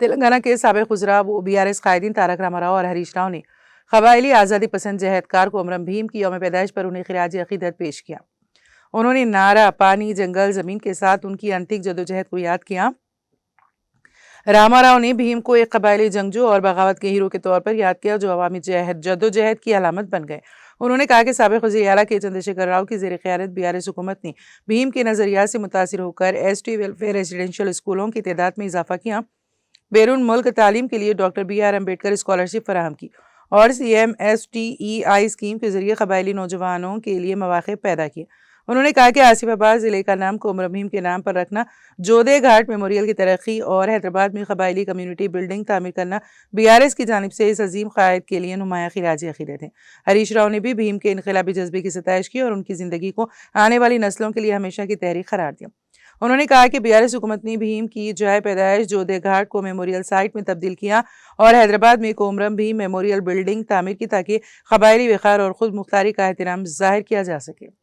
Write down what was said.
تلنگانہ کے سابق وزراء و BRS قائدین تارک راما راؤ اور ہریش راؤ نے قبائلی آزادی پسند جہدکار کومرم بھیم کی یوم پیدائش پر انہیں خراج عقیدت پیش کیا۔ انہوں نے نعرہ، پانی، جنگل، زمین کے ساتھ ان کی انتھک جدوجہد کو یاد کیا۔ راما راؤ نے بھیم کو ایک قبائلی جنگجو اور بغاوت کے ہیرو کے طور پر یاد کیا جو عوامی جدوجہد کی علامت بن گئے۔ انہوں نے کہا کہ سابق وزیر اعلیٰ کے چندرشیکھر راؤ کی زیر قیادت BRS حکومت نے بھیم کے نظریات سے متاثر ہو کر ST ویلفیئر ریزیڈینشل اسکولوں کی تعداد میں اضافہ کیا، بیرون ملک تعلیم کے لیے ڈاکٹر BR امبیڈکر اسکالرشپ فراہم کی اور CMSTEI اسکیم کے ذریعے قبائلی نوجوانوں کے لیے مواقع پیدا کیے۔ انہوں نے کہا کہ آصف آباد ضلع کا نام کومرم بھیم کے نام پر رکھنا، جودے گھاٹ میموریل کی ترقی اور حیدرآباد میں قبائلی کمیونٹی بلڈنگ تعمیر کرنا BRS کی جانب سے اس عظیم قائد کے لیے نمایاں خراج عقیدت ہے۔ ہریش راؤ نے بھی بھیم کے انقلابی جذبے کی ستائش کی اور ان کی زندگی کو آنے والی نسلوں کے لیے ہمیشہ کی تحریک قرار دیا۔ انہوں نے کہا کہ BRS حکومت نے بھیم کی جائے پیدائش جودے گھاٹ کو میموریل سائٹ میں تبدیل کیا اور حیدرآباد میں کومرم بھیم میموریل بلڈنگ تعمیر کی تاکہ قبائلی وقار اور خود مختاری کا احترام ظاہر کیا جا سکے۔